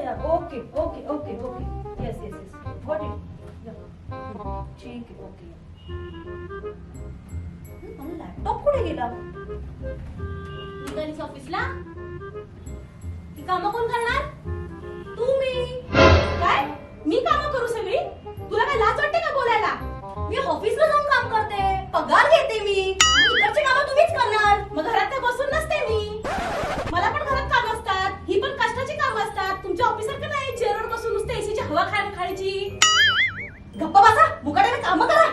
yeah. Okay, okay, okay, okay. Yes, yes, yes. Got it. Yeah. ठीक आहे, okay. मला laptop कुठे गेला? निघालीस ऑफिसला? ती कामं कोण करणार? तुम्ही. काय? मी कामं करू सगळी? तुला काय लाज वाटते का बोलायला? मी ऑफिसला जाऊन काम करते, पगार घेते मी. इकडची कामं तुम्हीच करणार. मग घरात काय बसून नसते मी. मला पण घरात काम असतात. ही पण कष्टाची कामं असतात. तुमच्या ऑफिससारखं नाही चेअरवर बसून नुसतं एसीची हवा खायची. गप्पा बसा, मुकाट्याने कामं करा.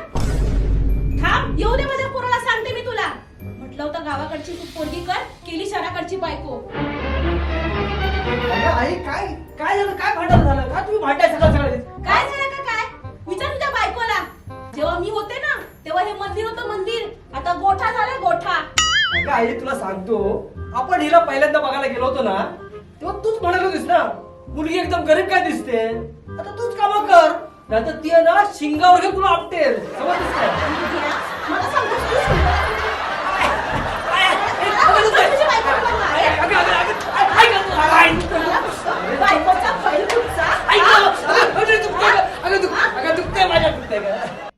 थांब, येऊ दे माझ्या पोराला सांगते मी तुला. म्हटलं होतं गावाकडची तू पोरगी कर, केली शहराकडची बायको. अगं आई काय काय झालं, काय भांडण झालं का तुम्ही भांडाय सगळं सगळं? काय झालं का काय? विचार तुझ्या बायकोला. जेव्हा मी होते ना तेव्हा हे मंदिर होतं मंदिर, आता गोठा झाला गोठा. अगं आई तुला सांगतो, आपण हिला पहिल्यांदा बघायला गेलो होतो ना तेव्हा तूच म्हणाल होतीस ना मुलगी एकदम गरीब काय दिसते, आता तूच कामं कर, नाहीतर ती आहे ना शिंगावर घेऊन तुला आपटेल. समजतेस का? मला सांगतोस तू? बायकोचा बैल कुठचा? अगं दुखतंय माझ्या दुखतंय का?